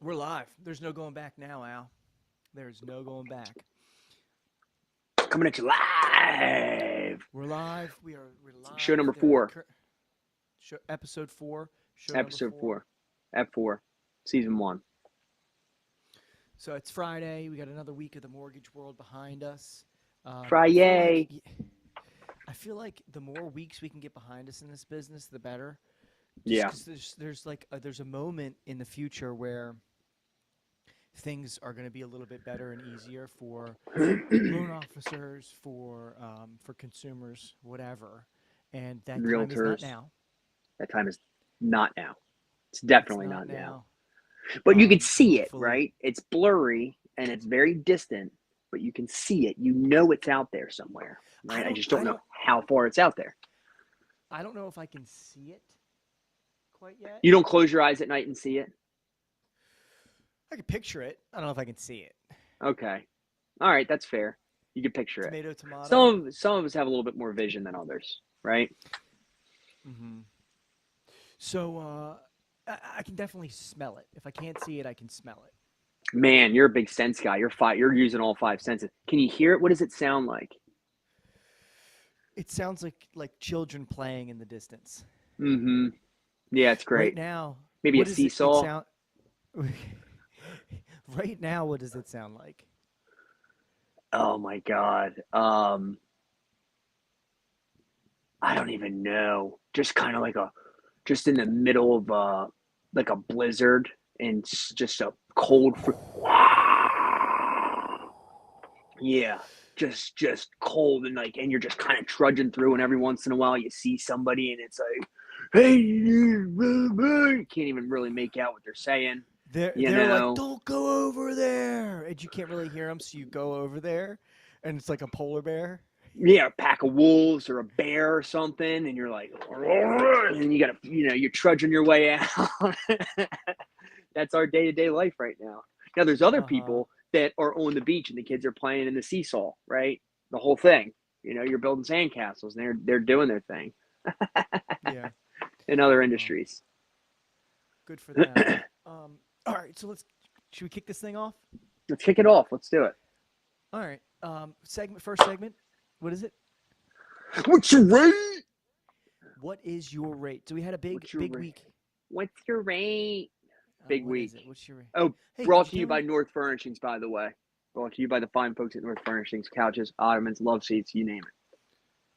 We're live. There's no going back now, Al. There's no going back. Coming at you live. We're live. We're Show live. number 4. Episode 4, show number Episode 4. 4. F4. Season 1. So it's Friday. We got another week of the mortgage world behind us. I feel like Friday. I feel like the more weeks we can get behind us in this business, the better. Just Yeah. because there's a moment in the future where things are going to be a little bit better and easier for loan officers, for consumers, whatever. And that time is not Realtors. now. That time is not now. It's It's definitely not not now. now. But you can see it, Hopefully, right? It's blurry and it's very distant, but you can see it. You know it's out there somewhere, I right? I don't. just I don't know don't. how far it's out there. I don't know if I can see it quite yet. You don't close your eyes at night and see it? I can picture it. I don't know if I can see it. Okay. All right, that's fair. You can picture it. Tomato, tomato. Some of us have a little bit more vision than others, right? Mm-hmm. So I can definitely smell it. If I can't see it, I can smell it. Man, you're a big sense guy. You're using all 5 senses. Can you hear it? What does it sound like? It sounds like children playing in the distance. Mm-hmm. Yeah, it's Right great. now, Maybe a what does it seesaw. sound? Right now, what does it sound like? Oh my God. I don't even know. Just kind of like just in the middle of like a blizzard and just a cold. Yeah, just cold and and you're just kind of trudging through, and every once in a while you see somebody, and it's like, hey, you can't even really make out what they're saying, you They're like, know. don't go over there, and you can't really hear them, so you go over there, and it's like a polar bear. Yeah, a pack of wolves or a bear or something, and you're like, and you gotta, you're trudging your way out. That's our day to day life right now. Now, there's other Uh huh. people that are on the beach and the kids are playing in the seesaw, right? The whole thing. You're building sandcastles, and they're doing their thing Yeah. in other Well, industries. good for them. All right. So should we kick this thing off? Let's kick it off. Let's do it. All right. First segment. What is it? What's your rate? What is your rate? So we had a What's your big rate? week. What's your rate? Big What is week. it? What's your rate? Oh, Hey, did brought you to you tell by me? North Furnishings, by the way. Brought to you by the fine folks at North Furnishings. Couches, ottomans, love seats, you name it.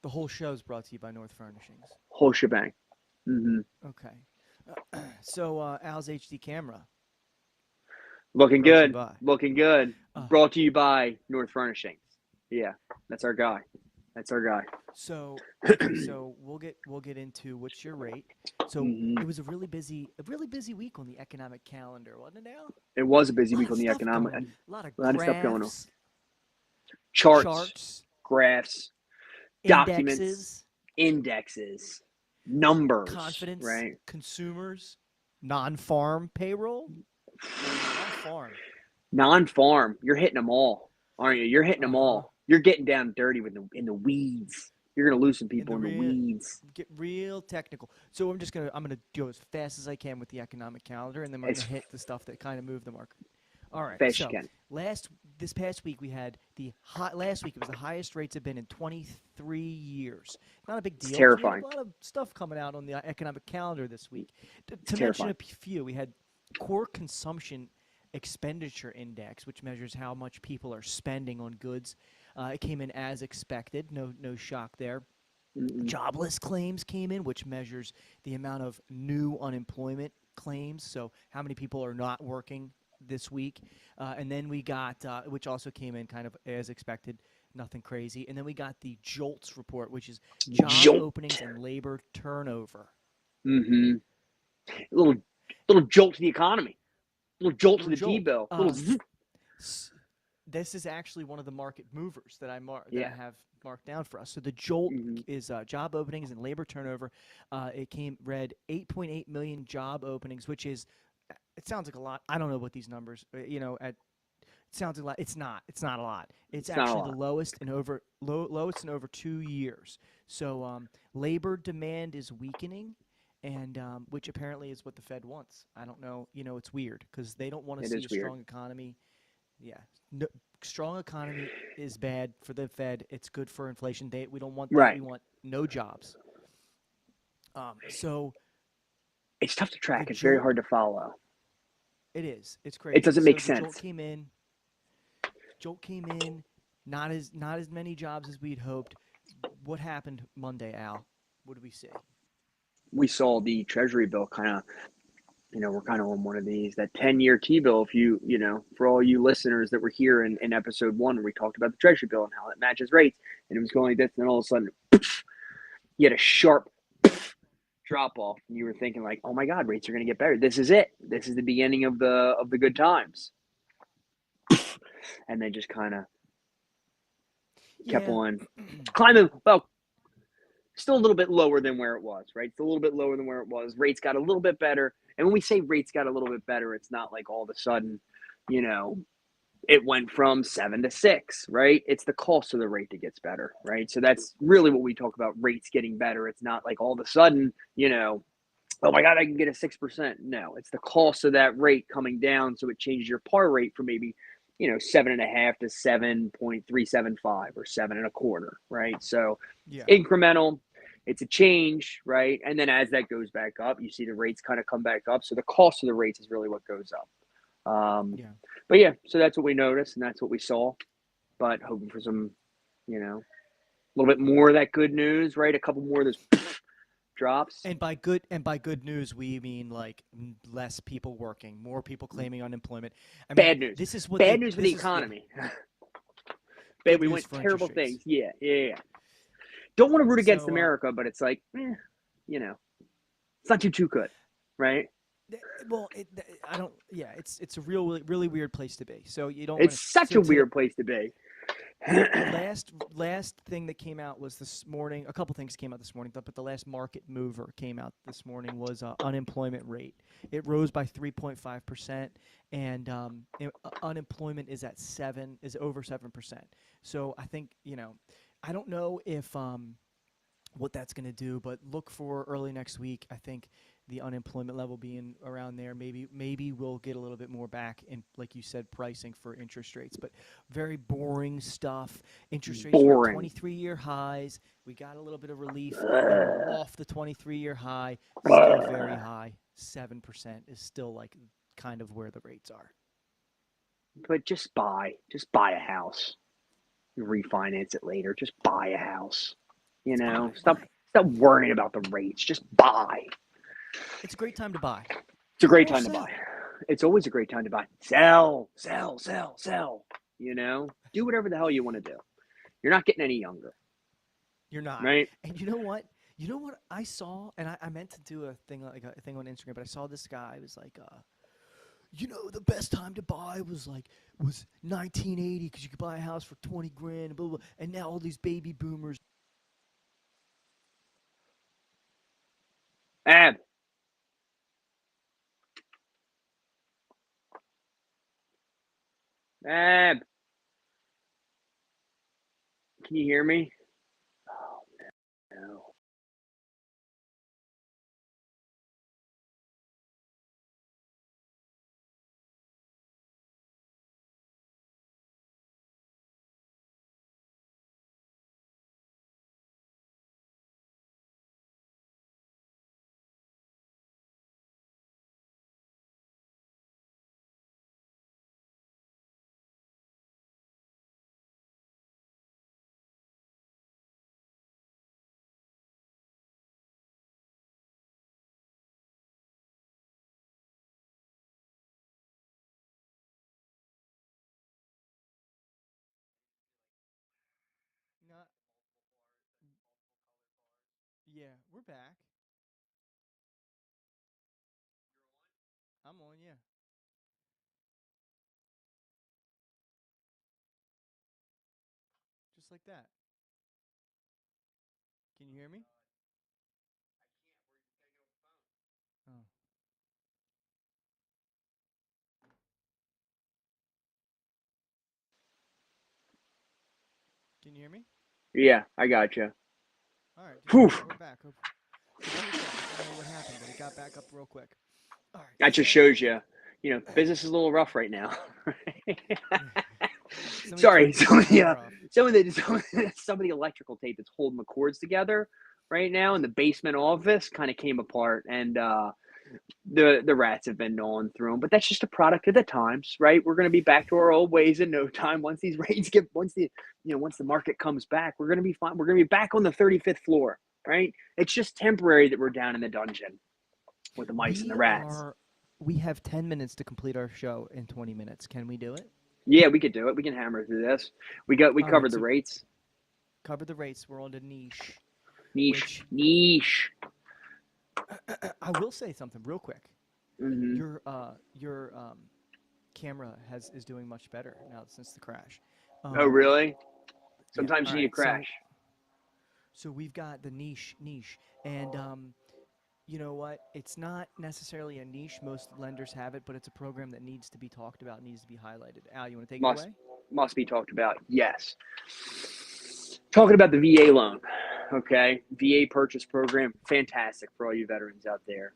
The whole show is brought to you by North Furnishings. Whole shebang. Mm-hmm. Okay. So Al's HD camera Looking brought to you good. by. Looking good. Uh, Brought to you by North Furnishings. Yeah, that's our guy. That's our guy. so okay, so we'll get into what's your rate. So Mm-hmm. it was a really busy week on the economic calendar, wasn't it, Al? It was a busy A lot week of on the stuff economic. going on. A lot of A lot of stuff going on. graphs, Charts, charts, graphs, documents, indexes, indexes, numbers, confidence, right? consumers, non-farm payroll. Non-farm. Non-farm. You're hitting them all, aren't you? You're hitting them Uh-huh. all. You're getting down dirty in the weeds. You're gonna lose some In people the in the real weeds. Get real technical. So I'm gonna go as fast as I can with the economic calendar, and then I'm As gonna hit the stuff that kind of move the market. All right. fast as you So can. this past week we had the hot. Last week it was the highest rates have been in 23 years. Not a big It's deal because we had a terrifying. lot of stuff coming out on the economic calendar this week. It's To mention terrifying. few, we had core consumption expenditure index, which measures how much people are spending on goods. It came in as expected. No shock there. Mm-mm. Jobless claims came in, which measures the amount of new unemployment claims. So, how many people are not working this week? And then we got, which also came in kind of as expected, nothing crazy. And then we got the JOLTS report, which is job Jolt. openings and labor turnover. Mm-hmm. A little jolt to the economy. A little jolt to Little the D jolt. bill. A little zzz. This is actually one of the market movers that I Yeah. have marked down for us. So the jolt Mm-hmm. is job openings and labor turnover. It came read 8.8 million job openings, which is it sounds like a lot. I don't know what these numbers. At it sounds like a lot. It's not. It's not a lot. It's It's not a actually the lot. lowest in over 2 years. So labor demand is weakening, and which apparently is what the Fed wants. I don't know. It's weird because they don't want to It see is a weird. strong economy. Yeah, no, strong economy is bad for the Fed. It's good for inflation. We don't want that. Right. We want no jobs. So It's tough to the track. It's very jolt, hard to follow. it is. It's It crazy. doesn't So make the jolt sense. came in. Jolt came in. Not as many jobs as we'd hoped. What happened Monday, Al? What did we see? We saw the Treasury bill kind of, we're kind of on one of these, that 10-year T bill. If for all you listeners that were here in episode one, where we talked about the Treasury bill and how it matches rates, and it was going like this, and then all of a sudden, you had a sharp drop off, and you were thinking like, oh my God, rates are going to get better. This is it. This is the beginning of the good times. And then just kind of kept Yeah. on climbing. Well, still a little bit lower than where it was, right? It's a little bit lower than where it was. Rates got a little bit better. And when we say rates got a little bit better, it's not like all of a sudden, you know, it went from 7 to 6, right? It's the cost of the rate that gets better, right? So that's really what we talk about, rates getting better. It's not like all of a sudden, oh my God, I can get a 6%. No, it's the cost of that rate coming down. So it changes your par rate from maybe, 7.5 to 7.375 or 7.25, right? So Yeah. incremental, it's a change, right? And then as that goes back up, you see the rates kind of come back up. So the cost of the rates is really what goes up. Yeah. But yeah, so that's what we noticed and that's what we saw. But hoping for some, a little bit more of that good news, right? A couple more of those drops. And by good news, we mean like less people working, more people claiming unemployment. I mean, Bad news. this is what Bad they. news for the This is yeah. economy. Bad. Good We news went for terrible interest rates. things. Yeah, yeah, yeah. Don't want to root against So America, but it's like, you know, it's not too good, right? well, I don't. Yeah, it's a really weird place to be. So you don't want It's to. such So a today, weird place to be. the last thing that came out was this morning. A couple things came out this morning, but the last market mover came out this morning was unemployment rate. It rose by 3.5%, and unemployment is at is over 7%. So I think I don't know if what that's going to do, but look for early next week. I think the unemployment level being around there, maybe we'll get a little bit more back in, like you said, pricing for interest rates. But very boring stuff. Interest rates are at Boring. 23-year highs. We got a little bit of relief, and we're Ugh. off the 23-year high. Still very high. 7% is still like kind of where the rates are. But just buy a house. Refinance it later. Just buy a house. It's Stop buy. stop worrying about the rates. Just buy. It's a great time to buy It's a great or time to buy. sell. It's always a great time to buy. Sell, sell, sell, sell. Do whatever the hell you want to do. You're not getting any younger, You're not. right? And you know what? You know what I saw, and I meant to do a thing like a thing on Instagram, but I saw this guy. It was like, the best time to buy was 1980 because you could buy a house for 20 grand, blah, blah, blah. And now all these baby boomers. Ab, Ab, can you hear me? Oh no. Not, yeah, we're back. I'm on, yeah, just like that. Can you hear me? Oh, can you hear me? Yeah, I got you. All right, just Whew. we're back. Hopefully it's back. I don't know what happened got back up real quick. All right. That just So shows you, business is a little rough right now. somebody Sorry, turned the power off. some of the electrical tape that's holding the cords together right now in the basement office kind of came apart, and the rats have been gnawing through them. But that's just a product of the times, right? We're going to be back to our old ways in no time. Once these rates once the market comes back, we're going to be fine. We're going to be back on the 35th floor, right? It's just temporary that we're down in the dungeon with the mice and the rats. We have 10 minutes to complete our show in 20 minutes. Can we do it? Yeah, we could do it. We can hammer through this. We All right. covered the So rates. cover the rates. We're on to niche. Niche. Which Niche. I will say something real quick. Mm-hmm. Your camera is doing much better now since the crash. Oh, really? Yeah. Sometimes All you need a right. crash. So we've got the niche, and you know what? It's not necessarily a niche. Most lenders have it, but it's a program that needs to be talked about, needs to be highlighted. Al, you want to take it Must away? must be talked about. Yes. Talking about the VA loan. Okay. VA purchase program. Fantastic for all you veterans out there.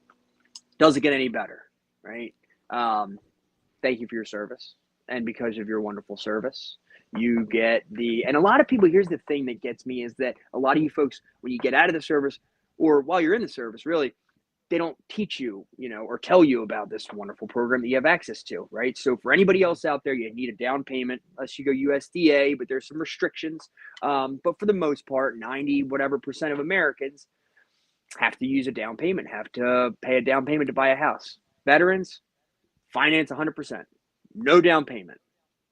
Doesn't get any better, right? Thank you for your service. And because of your wonderful service, you get and a lot of people, here's the thing that gets me is that a lot of you folks, when you get out of the service or while you're in the service, really, they don't teach you, or tell you about this wonderful program that you have access to, right? So for anybody else out there, you need a down payment unless you go USDA, but there's some restrictions. But for the most part, 90 whatever percent of Americans have to use a down payment, have to pay a down payment to buy a house. Veterans, finance 100%, no down payment.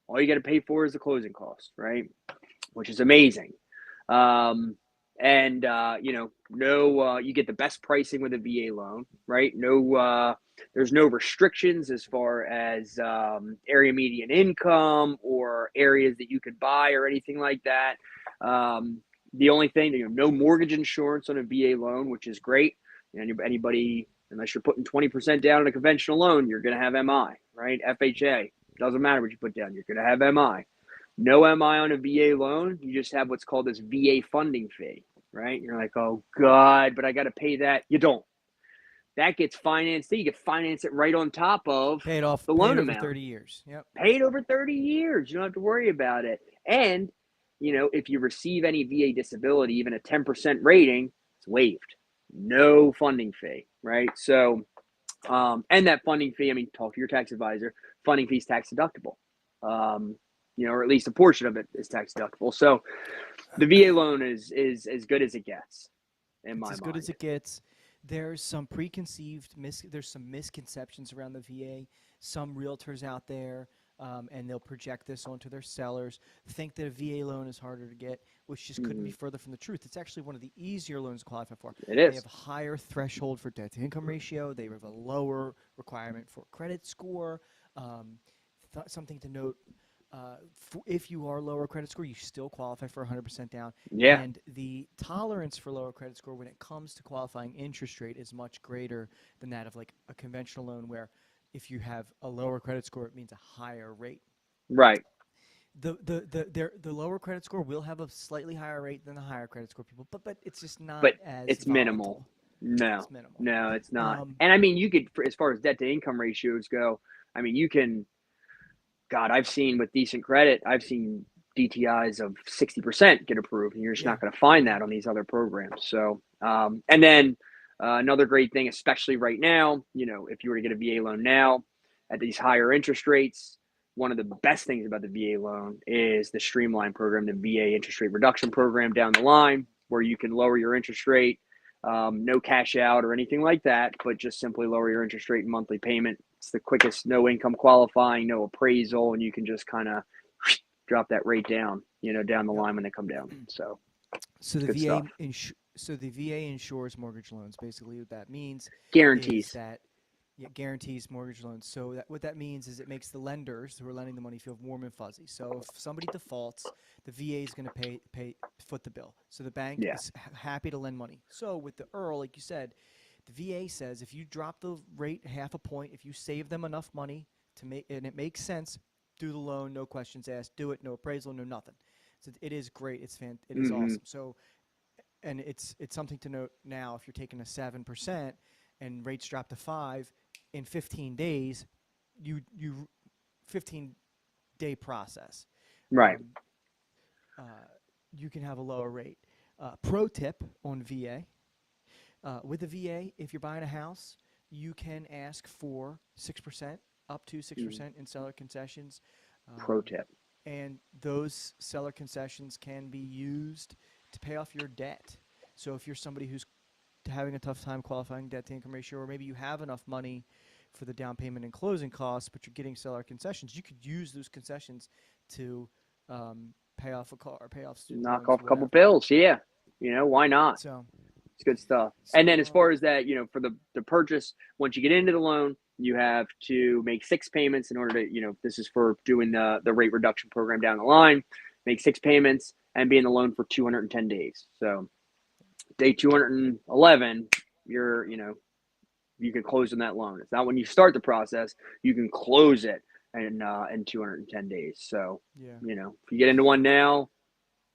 All you got to pay for is the closing cost, right? Which is amazing. You get the best pricing with a VA loan, right? There's no restrictions as far as area median income or areas that you could buy or anything like that. The only thing, no mortgage insurance on a VA loan, which is great. Anybody, unless you're putting 20% down on a conventional loan, you're going to have MI, right? FHA. Doesn't matter what you put down. You're going to have MI. No MI on a VA loan. You just have what's called this VA funding fee, right? You're like, oh, God, but I got to pay that. You don't. That gets financed. You can finance it right on top of Paid off. the Paid loan over amount. 30 years. Yep. Paid over 30 years. You don't have to worry about it. And, if you receive any VA disability, even a 10% rating, it's waived. No funding fee, right? So, and that funding fee, talk to your tax advisor. Funding fee is tax deductible. Or at least a portion of it is tax deductible. So the VA loan is as good as it gets in my mind. It's as good as it gets. There's some there's some misconceptions around the VA. Some realtors out there, and they'll project this onto their sellers, think that a VA loan is harder to get, which just couldn't be further from the truth. It's actually one of the easier loans to qualify for. It is. They have a higher threshold for debt-to-income ratio. They have a lower requirement for credit score. Something to note. If you are lower credit score, you still qualify for 100% down. Yeah. And the tolerance for lower credit score when it comes to qualifying interest rate is much greater than that of like a conventional loan where if you have a lower credit score, it means a higher rate. Right. The lower credit score will have a slightly higher rate than the higher credit score people, but it's just not as it's volatile. minimal. No. It's minimal. No, it's not. And you could, as far as debt to income ratios go, you can. God, I've seen with decent credit, I've seen DTIs of 60% get approved, and you're just not going to find that on these other programs. So, and then another great thing, especially right now, if you were to get a VA loan now at these higher interest rates, one of the best things about the VA loan is the Streamline program, the VA interest rate reduction program down the line, where you can lower your interest rate, no cash out or anything like that, but just simply lower your interest rate and monthly payment. It's the quickest, no income qualifying, no appraisal, and you can just kind of drop that rate down, down the line when they come down. So the VA insures mortgage loans. Basically, what that means guarantees is that guarantees mortgage loans. So what that means is it makes the lenders who are lending the money feel warm and fuzzy. So if somebody defaults, the VA is going to foot the bill. So the bank is happy to lend money. So with the IRL, like you said, the VA says if you drop the rate half a point, if you save them enough money and it makes sense, do the loan, no questions asked, do it, no appraisal, no nothing. So it is great. It is awesome. So, and it's something to note now. If you're taking a 7%, and rates drop to 5 in 15 days, you 15-day process. Right. Uh, you can have a lower rate. Pro tip on VA. With a VA, if you're buying a house, you can ask for 6%, up to 6% in seller concessions. Pro tip. And those seller concessions can be used to pay off your debt. So if you're somebody who's having a tough time qualifying debt to income ratio, or maybe you have enough money for the down payment and closing costs, but you're getting seller concessions, you could use those concessions to pay off a car, or pay off student Knock loans, off a couple whatever. bills. Yeah. Why not? So, It's good stuff. And then as so far as that, for the purchase, once you get into the loan, you have to make 6 payments in order to, this is for doing the rate reduction program down the line, make 6 payments and be in the loan for 210 days. So day 211, you can close on that loan. It's not when you start the process, you can close it in 210 days. So, yeah. If you get into one now,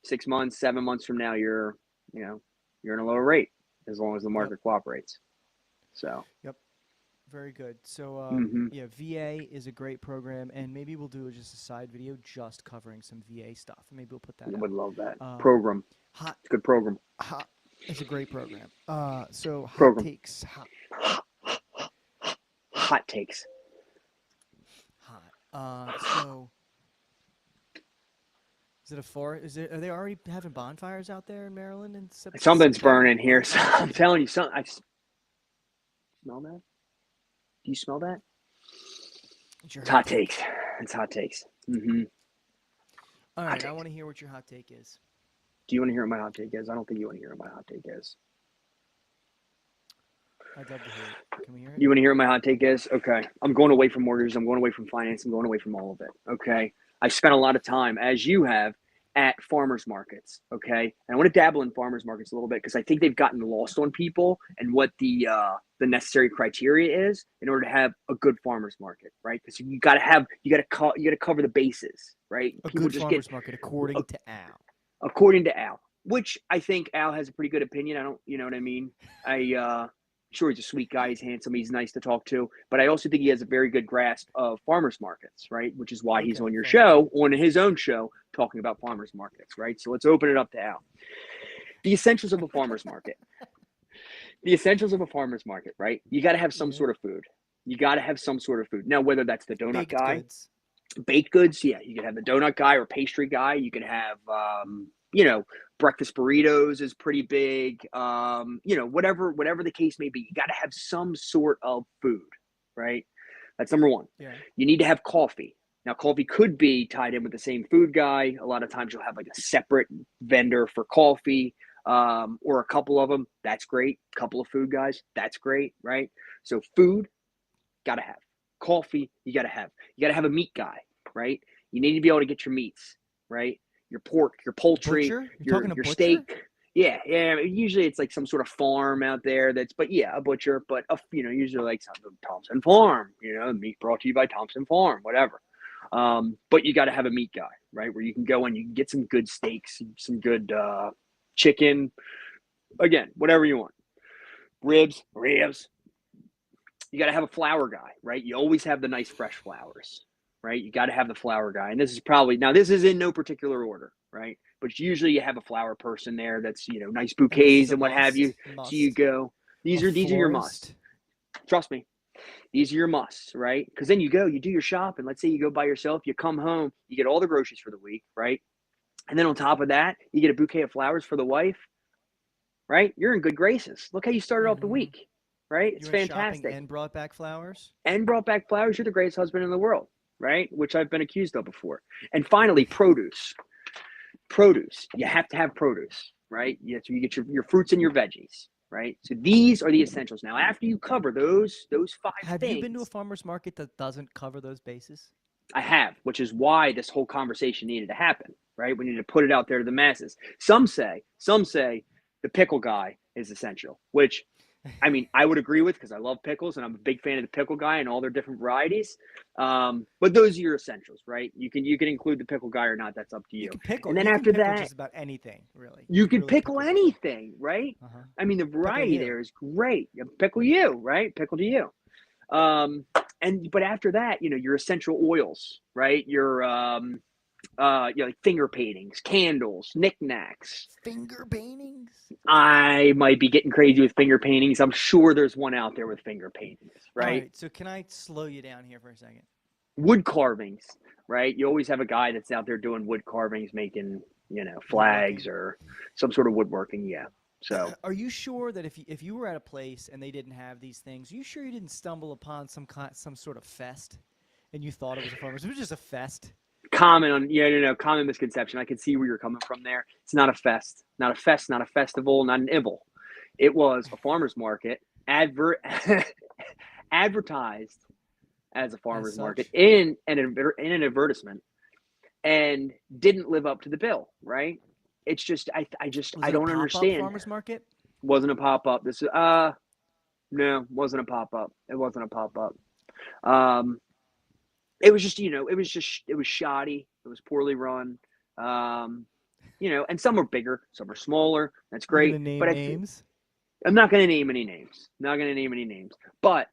6 months, 7 months from now, you're in a lower rate as long as the market cooperates. So. Yep. Very good. So, yeah, VA is a great program, and maybe we'll do just a side video just covering some VA stuff. Maybe we'll put that I out. would love that. Program. It's a good program. It's a great program. So hot Program. takes. Hot takes. So is it a forest? Are they already having bonfires out there in Maryland and Something's burning here. So I'm telling you, I smell that. Do you smell that? It's hot takes. It's hot takes. All right, I want to hear what your hot take is. Do you want to hear what my hot take is? I don't think you want to hear what my hot take is. I'd love to hear it. Can we hear it? You want to hear what my hot take is? Okay. I'm going away from mortgages. I'm going away from finance. I'm going away from all of it. Okay. I've spent a lot of time, as you have, at farmers markets. Okay. And I want to dabble in farmers markets a little bit because I think they've gotten lost on people and what the necessary criteria is in order to have a good farmers market, right? Because you got to cover the bases, right? A People good just farmers market, according to Al. According to Al, which I think Al has a pretty good opinion. I don't, you know what I mean? Sure, he's a sweet guy. He's handsome. He's nice to talk to. But I also think he has a very good grasp of farmers markets, right? Which is why he's on your show, on his own show, talking about farmers markets, right? So let's open it up to Al. The essentials of a farmers market. The essentials of a farmers market, right? You got to have some sort of food. You got to have some sort of food. Now, whether that's the donut guy, baked goods, yeah, you can have the donut guy or pastry guy. You can have, breakfast burritos is pretty big. Whatever the case may be, you got to have some sort of food, right? That's number one. Yeah. You need to have coffee. Now, coffee could be tied in with the same food guy. A lot of times you'll have like a separate vendor for coffee, or a couple of them. That's great. A couple of food guys. That's great, right? So food, got to have. Coffee, you got to have. You got to have a meat guy, right? You need to be able to get your meats, right? Your pork, your poultry, your steak. Yeah. Usually it's like some sort of farm out there a butcher, but usually like something Thompson Farm, meat brought to you by Thompson Farm, whatever. But you got to have a meat guy, right? Where you can go and you can get some good steaks, some good chicken, again, whatever you want. Ribs. You got to have a flour guy, right? You always have the nice fresh flowers, right? You got to have the flower guy. And this is in no particular order, right? But usually you have a flower person there that's, nice bouquets and what have you. So you go, these are your musts. Trust me. These are your musts, right? Because then you go, you do your shopping. Let's say you go by yourself, you come home, you get all the groceries for the week, right? And then on top of that, you get a bouquet of flowers for the wife, right? You're in good graces. Look how you started off the week, right? It's fantastic. And brought back flowers? You're the greatest husband in the world, right? Which I've been accused of before. And finally, produce. You have to have produce, right? You get your fruits and your veggies, right? So these are the essentials. Now, after you cover those 5 things. Have you been to a farmer's market that doesn't cover those bases? I have, which is why this whole conversation needed to happen, right? We need to put it out there to the masses. Some say the pickle guy is essential, which I mean, I would agree with because I love pickles and I'm a big fan of the pickle guy and all their different varieties. But those are your essentials, right? You can include the pickle guy or not. That's up to You you. can pickle. And then You can after pickle that, just about anything, really. You you can can really pickle pickle anything. anything, right? Uh huh. I mean, the Pickle variety you. there is great. Pickle you, right? Pickle to you. Um, but after that, your essential oils, right? Like finger paintings, candles, knickknacks. Finger paintings. I might be getting crazy with finger paintings. I'm sure there's one out there with finger paintings, All right? right. So can I slow you down here for a second? Wood carvings, right? You always have a guy that's out there doing wood carvings, making, flags Woodworking. or some sort of woodworking. Yeah. So Are you sure that if you were at a place and they didn't have these things, are you sure you didn't stumble upon some sort of fest, and you thought it was a farmer's? It was just a fest. common misconception. I can see where you're coming from there. It's not a fest, not a fest, not a festival, not an ibble. It was a farmer's market advertised as a As farmer's market such, in an advertisement and didn't live up to the bill, right? It's just was I it a don't pop-up understand. farmer's market? Wasn't a pop up. This no, wasn't a pop up. It wasn't a pop up. Um it was just, it was shoddy. It was poorly run. Um and some are bigger, some are smaller. That's You gonna great. name But names? I'm not going to name any names. Not going to name any names. But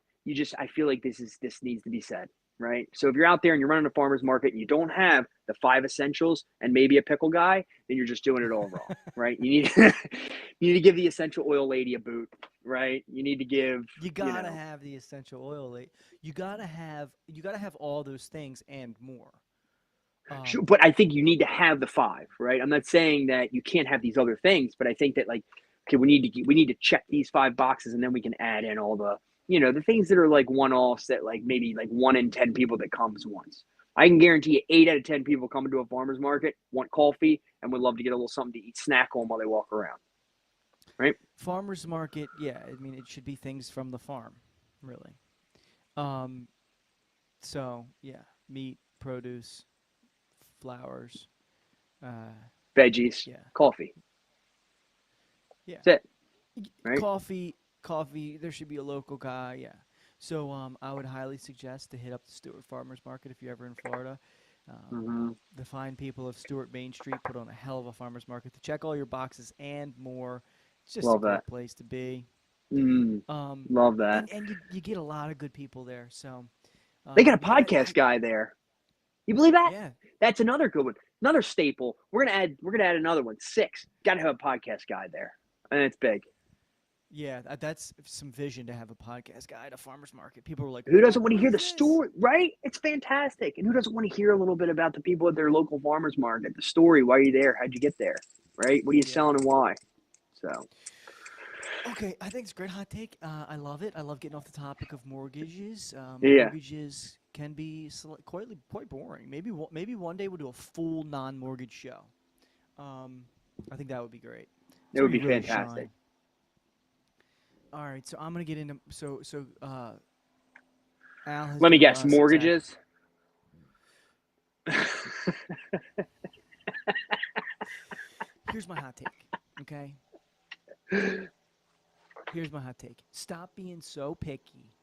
I feel like this needs to be said, right? So if you're out there and you're running a farmer's market and you don't have the 5 essentials and maybe a pickle guy, then you're just doing it all wrong, right? You need you need to give the essential oil lady a boot, right? You need to give, You gotta have the essential oil. You gotta have all those things and more. sure, Um, but I think you need to have the 5, right? I'm not saying that you can't have these other things, but I think that, like, okay, we need to check these 5 boxes, and then we can add in all the things that are like one-offs that, like, maybe like 1 in 10 people that comes once. I can guarantee you 8 out of 10 people coming to a farmer's market want coffee and would love to get a little something to eat, snack on while they walk around, right? Farmers market, yeah. I mean, it should be things from the farm, really. Um, so yeah, meat, produce, flowers. Uh, Veggies, yeah, coffee. yeah. That's it, right? Coffee. There should be a local guy. Yeah. So I would highly suggest to hit up the Stewart Farmers Market if you're ever in Florida. Um, Mm-hmm. the fine people of Stewart Main Street put on a hell of a farmers market to check all your boxes and more. It's just a Love that. great place to be. Mm, Um, love that. and you get a lot of good people there. So They got a yeah, podcast guy there. You believe that? yeah, That's another good one. Another staple. We're gonna add another one. 6. Got to have a podcast guy there. And it's big. yeah. That's some vision to have a podcast guy at a farmers market. People were like, Who doesn't want to what hear is the this?" story, right? It's fantastic. And who doesn't want to hear a little bit about the people at their local farmers market? The story, why are you there? How'd you get there? Right? What are you Yeah. selling and why? So Okay, I think it's a great hot take. I love it. I love getting off the topic of mortgages. yeah, Mortgages can be quite boring. Maybe one day we'll do a full non-mortgage show. Um, I think that would be great. it So would we be really fantastic. shine. All right, so I'm gonna get into Al has Let me given guess, us exact. mortgages. Here's my hot take. Okay, here's my hot take. Stop being so picky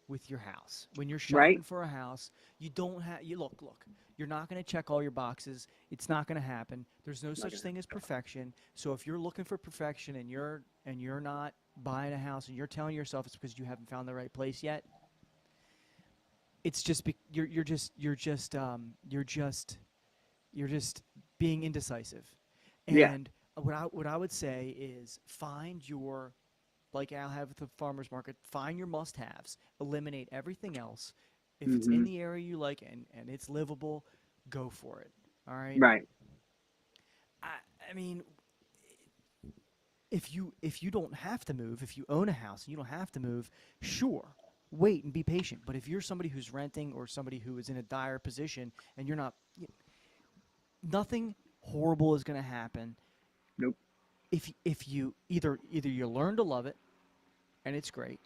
with your house. When you're Right? shopping for a house, you don't have you look. You're not going to check all your boxes. It's not going to happen. There's no Not such gonna- thing as perfection. So if you're looking for perfection and you're not buying a house and you're telling yourself it's because you haven't found the right place yet, it's just you're just being indecisive. Yeah. And what I would say is find your like Al have at the farmers market, find your must-haves, eliminate everything else. If it's in Hmm. the area you like and it's livable, go for it. All right. Right. I, I mean, if you don't have to move, if you own a house and you don't have to move, sure, wait and be patient. But if you're somebody who's renting or somebody who is in a dire position and you're not, nothing horrible is going to happen Nope. if you either you learn to love it and it's great.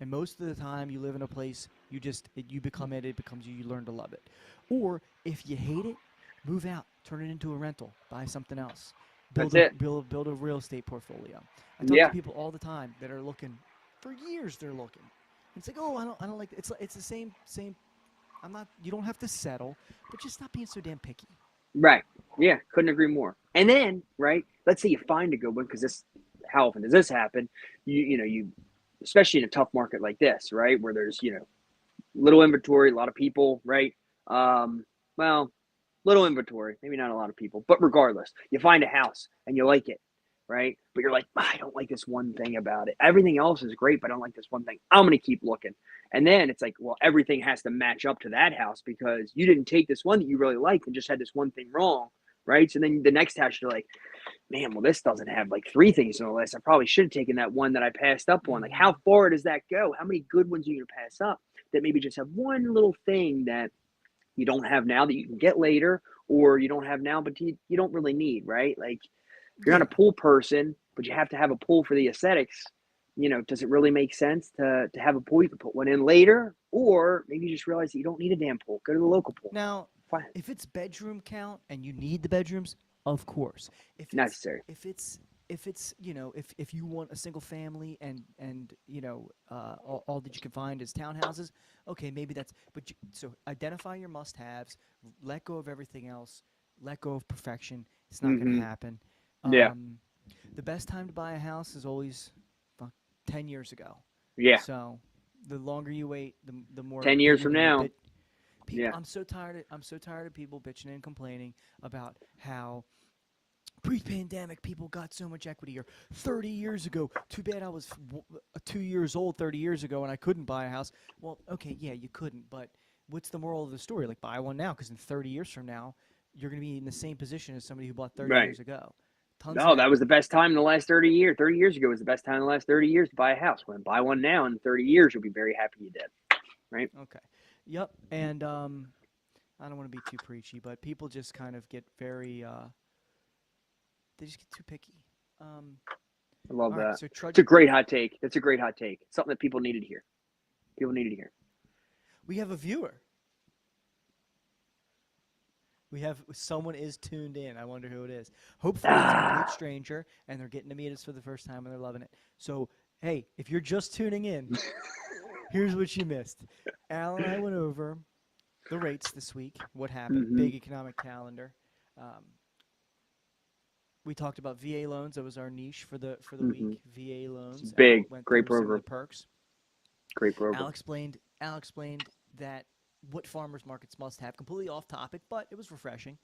And most of the time, you live in a place you become it. It becomes you. You learn to love it. Or if you hate it, move out, turn it into a rental, buy something else. That's it. build a real estate portfolio. I talk to Yeah. people all the time that are looking for years. They're looking. It's like, oh, I don't like it. It's the same. I'm not. You don't have to settle, but just not being so damn picky. Right. Yeah. Couldn't agree more. And then, right, let's say you find a good one, because this, how often does this happen? You, especially in a tough market like this, right, where there's, little inventory, a lot of people, right? Well, little inventory, maybe not a lot of people, but regardless, you find a house and you like it, right? But you're like, I don't like this one thing about it. Everything else is great, but I don't like this one thing. I'm going to keep looking. And then it's like, well, everything has to match up to that house because you didn't take this one that you really liked and just had this one thing wrong, right? So then the next house, you're like, man, well, this doesn't have like three things on the list. I probably should have taken that one that I passed up on. Like, Mm-hmm. how far does that go? How many good ones are you going to pass up that maybe just have one little thing that you don't have now that you can get later, or you don't have now, but you don't really need, right? Like, if you're not Yeah. a pool person, but you have to have a pool for the aesthetics, does it really make sense to have a pool? You can put one in later, or maybe you just realize that you don't need a damn pool. Go to the local pool. Now, Fine. if it's bedroom count and you need the bedrooms, of course. If it's Necessary. if it's if it's if you want a single family and all that you can find is townhouses, okay, maybe that's. But so identify your must-haves, let go of everything else, let go of perfection. It's not going to Mm-hmm. happen. Yeah. Um, the best time to buy a house is always 10 years ago. Yeah. So the longer you wait, the more 10 years people are from going to be now. bit. People, Yeah. I'm so tired of people bitching and complaining about how pre-pandemic people got so much equity, or 30 years ago. Too bad I was 2 years old 30 years ago and I couldn't buy a house. Well, okay, yeah, you couldn't, but what's the moral of the story? Like, buy one now, because in 30 years from now, you're going to be in the same position as somebody who bought 30 Right. years ago. Tons of No, that was the equity. best time in the last 30 years. 30 years ago was the best time in the last 30 years to buy a house. When buy one now in 30 years, you'll be very happy you did. Right? Okay. Yep. And I don't want to be too preachy, but people just kind of get very they just get too picky. Um, I love all right, that. so It's a great hot take. That's a great hot take. Something that people needed to hear. People needed to hear. we have a viewer. We have someone is tuned in. I wonder who it is. Hopefully, it's a complete Ah. stranger, and they're getting to meet us for the first time, and they're loving it. So, hey, if you're just tuning in, here's what you missed. Al and I went over the rates this week. What happened? Mm-hmm. Big economic calendar. Um, we talked about VA loans. That was our niche for the Mm-hmm. week. VA It's loans. Al big. went Great through some of the program. perks. Great Al program. explained. Al explained that what farmers markets must have. Completely off topic, but it was refreshing.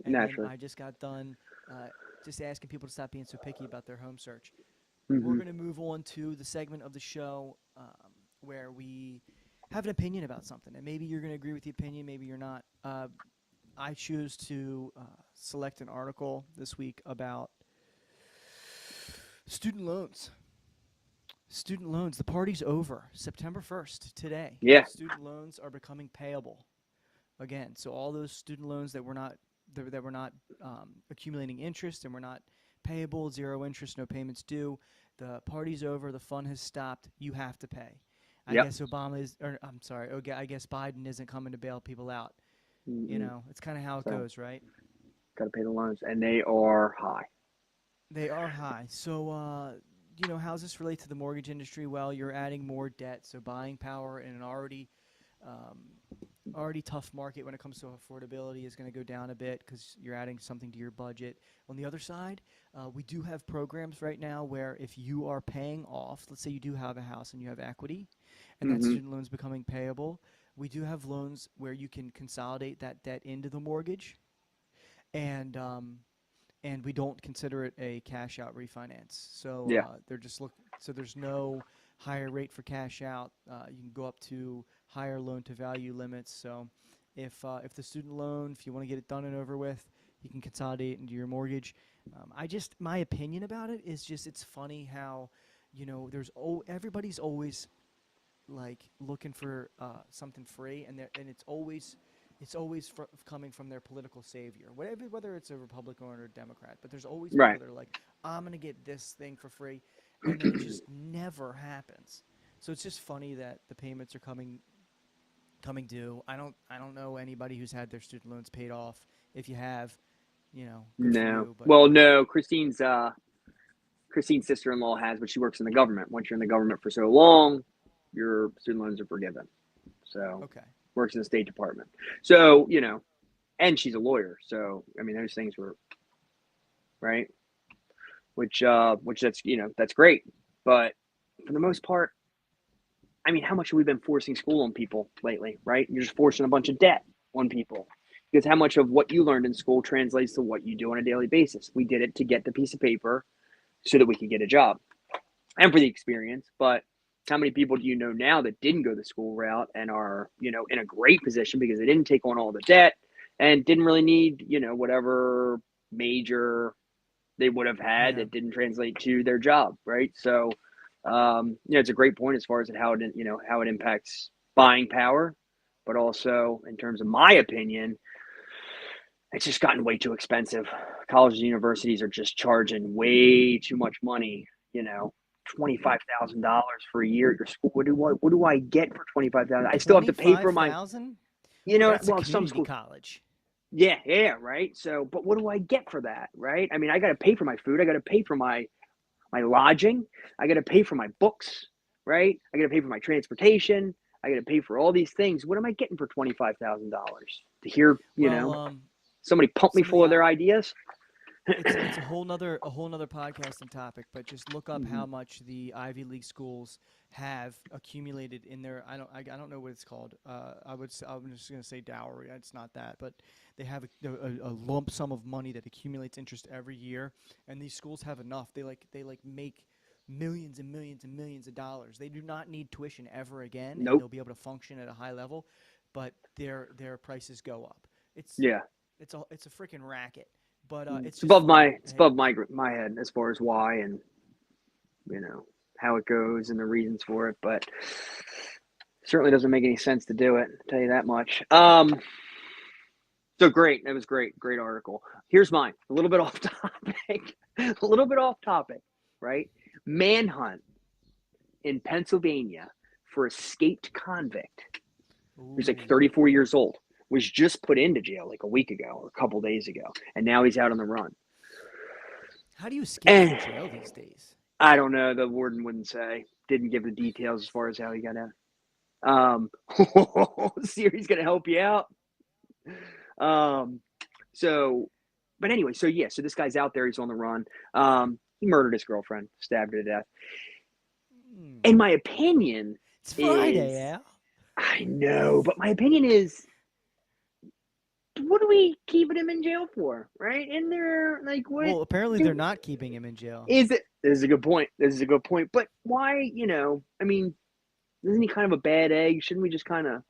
And then Naturally. I just got done just asking people to stop being so picky about their home search. We're Mm-hmm. going to move on to the segment of the show where we have an opinion about something. And maybe you're going to agree with the opinion, maybe you're not. I choose to select an article this week about student loans. Student loans, the party's over. September 1st, today. Yeah. Student loans are becoming payable again. So all those student loans that were not accumulating interest and were not payable, zero interest, no payments due. The party's over. The fun has stopped. You have to pay. I Yep. guess Obama is, or I'm sorry. Okay, I guess Biden isn't coming to bail people out. Mm-mm. It's kind of how it So, goes, right? got to pay the loans, and they are high. They are high. So, how does this relate to the mortgage industry? Well, you're adding more debt, so buying power in an um, already tough market when it comes to affordability is going to go down a bit because you're adding something to your budget. On the other side, we do have programs right now where if you are paying off, let's say you do have a house and you have equity, and that Mm-hmm. student loan is becoming payable, we do have loans where you can consolidate that debt into the mortgage, and we don't consider it a cash out refinance. So Yeah. they're just look. So there's no higher rate for cash out. You can go up to higher loan to value limits. So if the student loan, if you want to get it done and over with, you can consolidate into your mortgage. My opinion about it is just it's funny how everybody's always like looking for something free, and it's always coming from their political savior, whether it's a Republican or a Democrat. But there's always people Right. that are like, I'm gonna get this thing for free, and then it just never happens. So it's just funny that the payments are coming due. I don't know anybody who's had their student loans paid off. If you have, good for No. you. But Well, no. Christine's sister-in-law has, but she works in the government. Once you're in the government for so long, your student loans are forgiven. So okay, works in the State Department. So and she's a lawyer. So I mean, those things were right. Which that's great. But for the most part, I mean, how much have we been forcing school on people lately, right? You're just forcing a bunch of debt on people. Because how much of what you learned in school translates to what you do on a daily basis? We did it to get the piece of paper so that we could get a job and for the experience. But how many people do you know now that didn't go the school route and are, in a great position because they didn't take on all the debt and didn't really need, whatever major they would have had yeah. that didn't translate to their job, right? So, it's a great point as far as how it impacts buying power, but also in terms of my opinion, it's just gotten way too expensive. Colleges and universities are just charging way too much money. $25,000 for a year at your school. What do I get for 25,000? I still have to pay for my. 25,000. Well, that's a Some community schools. college. Yeah, right. So, but what do I get for that, right? I mean, I got to pay for my food. I got to pay for my lodging. I got to pay for my books, right? I got to pay for my transportation. I got to pay for all these things. What am I getting for $25,000 to hear, Well, somebody pump me full somebody of their ideas? it's a whole nother podcast and topic, but just look up Mm-hmm. how much the Ivy League schools have accumulated in their I don't know what it's called. I'm just gonna say dowry. It's not that, but they have a lump sum of money that accumulates interest every year, and these schools have enough. They make millions and millions and millions of dollars. They do not need tuition ever again, and Nope. they'll be able to function at a high level, but their prices go up. It's Yeah. it's a freaking racket. But it's It's just above funny. Hey, my head as far as why and how it goes and the reasons for it, but certainly doesn't make any sense to do it. I'll tell you that much. So great. That was great. Great article. Here's mine. A little bit off topic. A little bit off topic, right? Manhunt in Pennsylvania for escaped convict who's like ooh, 34 years old was just put into jail like a week ago or a couple days ago, and now he's out on the run. how do you escape from And jail these days? I don't know. The warden wouldn't say. Didn't give the details as far as how he got out. Siri's gonna help you out. Um, so, but anyway, so yeah, so this guy's out there. He's on the run. He murdered his girlfriend, stabbed her to death. Hmm. And my opinion It's Friday, is, yeah. I know, but my opinion is, what are we keeping him in jail for, right? And they're like, what? Well, apparently they're Dude, not keeping him in jail. is it? This is a good point. This is a good point. But why? I mean, isn't he kind of a bad egg? Shouldn't we just kind of,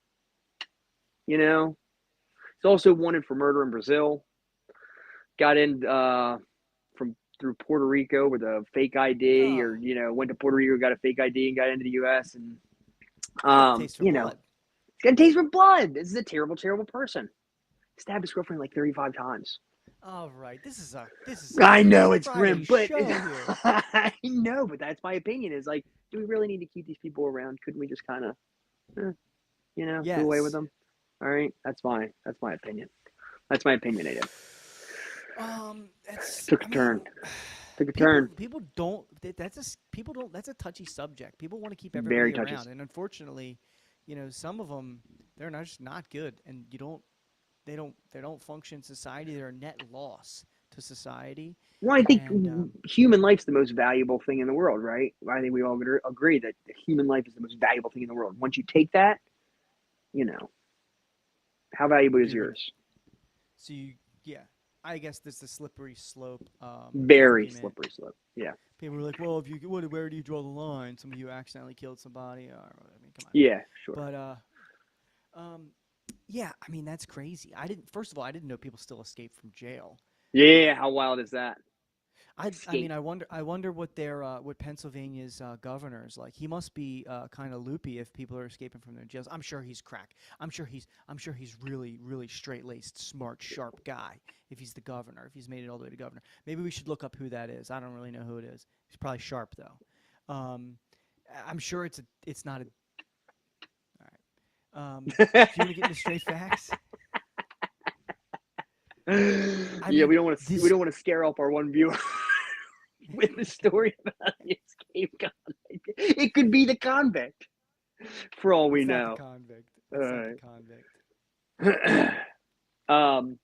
you know? He's also wanted for murder in Brazil. Got in from through Puerto Rico with a fake ID, Oh, or went to Puerto Rico, got a fake ID, and got into the U.S. And he's got a taste for blood. he's got a taste for blood. This is a terrible, terrible person. Stabbed his girlfriend like 35 times. All right, this is a I know it's Friday grim, but show here. I know, but that's my opinion. Is like, do we really need to keep these people around? Couldn't we just kind of, do away with Yes. them? All right, that's my opinion. That's my opinion, Aiden. That's. Took a I turn. mean, Took a people turn. people don't. People don't. That's a touchy subject. People want to keep Very everybody touchy. around, and unfortunately, some of them they're not just not good, and they don't function in society. They're a net loss to society, Well, I think and human life's the most valuable thing in the world, right? I think we all agree that the human life is the most valuable thing in the world. Once you take that, how valuable is you're gonna. yours? So yeah, I guess this is a slippery slope Very argument. slippery slope. Yeah. People are like, well, if you where do you draw the line? Some of you accidentally killed somebody. I mean, come on. Yeah, sure. But yeah, I mean that's crazy. First of all, I didn't know people still escape from jail. Yeah, how wild is that? I mean, Escape. I wonder what what Pennsylvania's governor is like. He must be kind of loopy if people are escaping from their jails. I'm sure he's crack. I'm sure he's really really straight laced, smart, sharp guy. If he's the governor, if he's made it all the way to governor, maybe we should look up who that is. I don't really know who it is. He's probably sharp though. I'm sure it's not a. All right. Do you want to get into straight facts? I Yeah, mean, we don't want to this scare off our one viewer with the story about the escape convict. It could be the convict, for all we it's not the know. convict. All It's not the convict. right.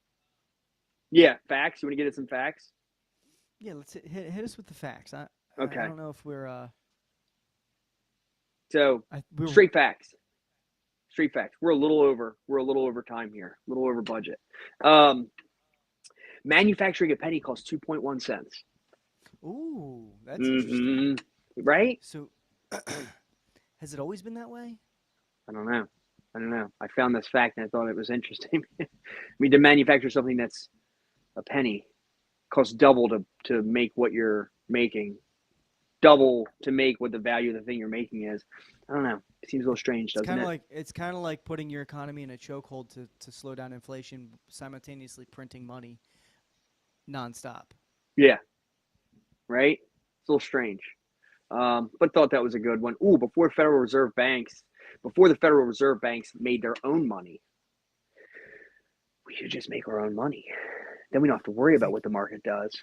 Yeah, facts. You want to get at some facts? Yeah, let's hit us with the facts. I Okay. don't know if we're So, we're straight facts. Straight facts. We're a little over. We're a little over time here. A little over budget. Um, Manufacturing a penny costs 2.1 cents. ooh, that's interesting. Mm-hmm. Right? So, has it always been that way? I don't know. I don't know. I found this fact and I thought it was interesting. I mean, to manufacture something that's a penny costs double to make what you're making, double to make what the value of the thing you're making is. I don't know. It seems a little strange, doesn't it? It's kind of like putting your economy in a chokehold to slow down inflation, simultaneously printing money nonstop. Yeah. Right? It's a little strange. But thought that was a good one. Ooh, before the Federal Reserve Banks made their own money, we should just make our own money. Then we don't have to worry You about think? what the market does.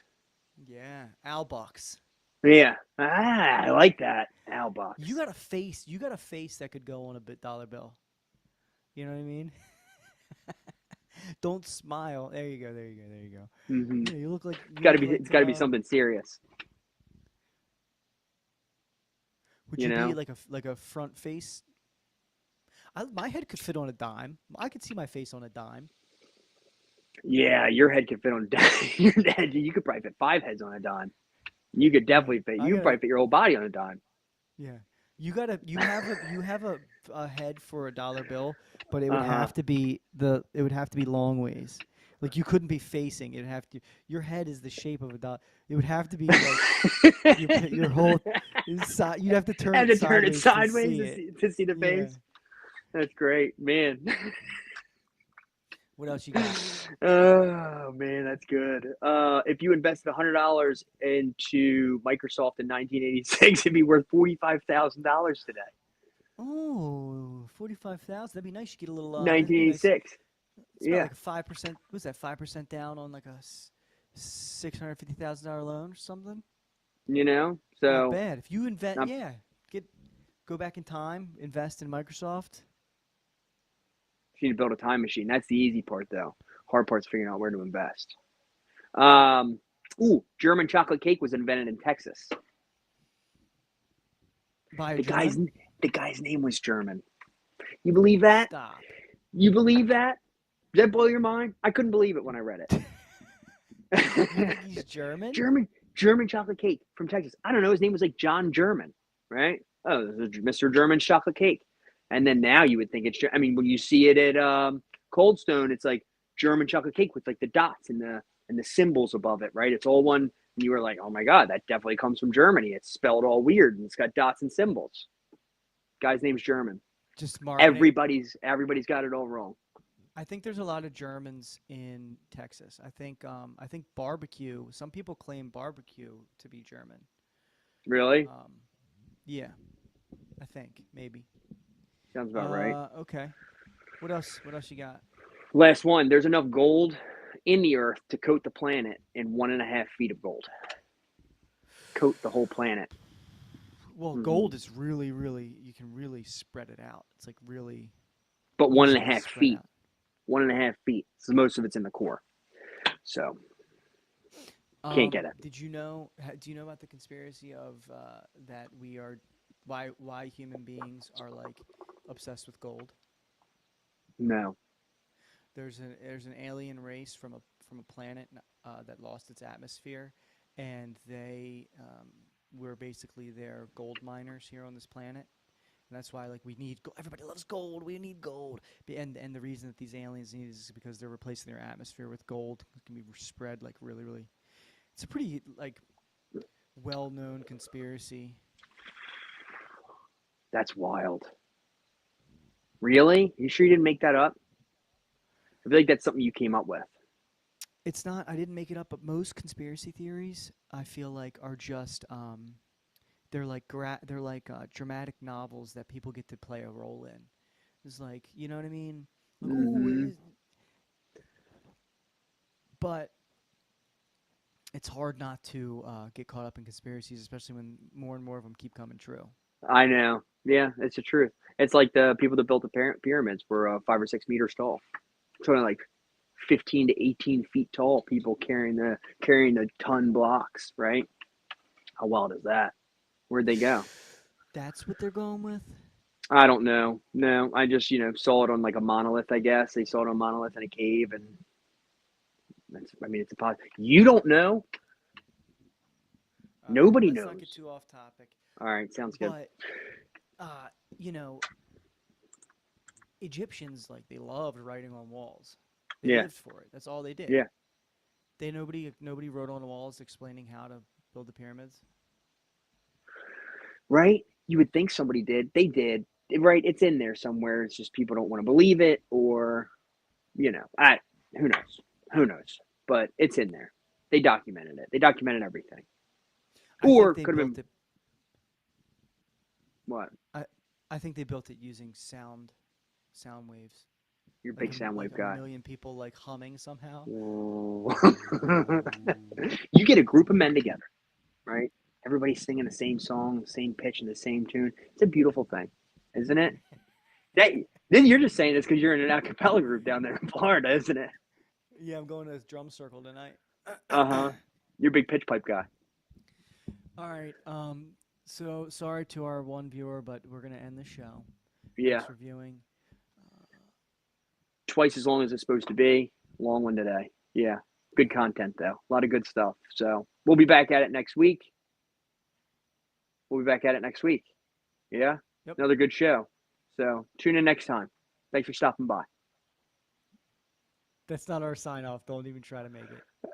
Yeah, Al bucks. Yeah. I like that. Al bucks. You got a face that could go on a dollar bill. You know what I mean? Don't smile. There you go. There you go. There you go. Mm-hmm. Yeah, you look like It's gotta be something serious. would You you be know? like a front face? My head could fit on a dime. I could see my face on a dime. Yeah, your head could fit on your head. You could probably fit 5 heads on a dime. You could Yeah, definitely fit. I You could probably gotta. fit your whole body on a dime. Yeah, you have a head for a dollar bill, but it would Uh huh. have to be it would have to be long ways. Like you couldn't be facing. It'd have to. Your head is the shape of a dollar. It would have to be like your whole side. You'd have to turn Had it to turn it sideways to sideways see it. to see the Yeah. face. That's great, man. What else you got? Oh man, that's good. If you invested $100 into Microsoft in 1986, it'd be worth $45,000 today. Oh, 45,000. That'd be nice. You get a little. That'd be nice. 1986. It's about Yeah, like a 5%. Was that 5% down on like a $650,000 loan or something? you know. Not So, bad. If you invest, not, yeah, get go back in time, invest in Microsoft. you need to build a time machine. That's the easy part, though. Hard part's figuring out where to invest. Um, German chocolate cake was invented in Texas. Buy a The guy's German. the guy's name was German. You believe that? Stop. You believe that? Does that blow your mind? I couldn't believe it when I read You think it. he's German? German chocolate cake from Texas. I don't know. His name was like John German, right? Oh, this is Mr. German's chocolate cake. And then now you would think it's. I mean, when you see it at Cold Stone, it's like German chocolate cake with like the dots and the symbols above it, right? It's all one. And you were like, oh my god, that definitely comes from Germany. It's spelled all weird and it's got dots and symbols. Guy's name's German. Just marketing. Everybody's got it all wrong. I think there's a lot of Germans in Texas. I think barbecue. Some people claim barbecue to be German. Really? Um, yeah, I think maybe. Sounds about right. Okay. What else? What else you got? Last one. There's enough gold in the earth to coat the planet in 1.5 feet of gold. Coat the whole planet. Well, Mm-hmm. gold is really, really. You can really spread it out. It's like really But one and a easily half spread feet. out. 1.5 feet. So most of it's in the core. So can't get it. Did you know? Do you know about the conspiracy of that we are why human beings are like obsessed with gold? No. There's an alien race from a planet that lost its atmosphere, and they were basically they're gold miners here on this planet. And that's why, like, we need everybody loves gold. We need gold, and the reason that these aliens need is because they're replacing their atmosphere with gold. It can be spread like really, really. It's a pretty like well-known conspiracy. That's wild. Really? You sure you didn't make that up? I feel like that's something you came up with. It's not. I didn't make it up, but most conspiracy theories, I feel like, are just they're like dramatic novels that people get to play a role in. It's like you know what I mean. Like, Mm-hmm. but it's hard not to get caught up in conspiracies, especially when more and more of them keep coming true. I know. Yeah, it's the truth. It's like the people that built the pyramids were 5 or 6 meters tall. It's only like 15 to 18 feet tall. People carrying the ton blocks, right? How wild is that? Where'd they go? That's what they're going with. I don't know. No, I just saw it on like a monolith. I guess they saw it on a monolith in a cave, and that's. I mean, it's a pot. You don't know. All right, Nobody let's not get knows. too off topic. All right, sounds good. But uh, you know, Egyptians, like, they loved writing on walls. They Yeah, lived for it. That's all they did. yeah. Nobody wrote on the walls explaining how to build the pyramids. Right? You would think somebody did. They did. Right? It's in there somewhere. It's just people don't want to believe it, or I who knows? Who knows? But it's in there. They documented it. They documented everything. I think Or they could have built been it. what? I I think they built it using sound waves, You're a big sound like wave a guy. million people like humming somehow. You get a group of men together, right? Everybody's singing the same song, the same pitch, and the same tune. It's a beautiful thing, isn't it? That then you're just saying this because you're in an a cappella group down there in Florida, isn't it? Yeah, I'm going to this drum circle tonight. Uh-huh. You're a big pitch pipe guy. All right. So sorry to our one viewer, but we're gonna end the show. Yeah. Thanks for viewing. Twice as long as it's supposed to be. Long one today. Yeah. Good content though. A lot of good stuff. So we'll be back at it next week. Yeah. Yep. Another good show. So tune in next time. Thanks for stopping by. That's not our sign off. Don't even try to make it.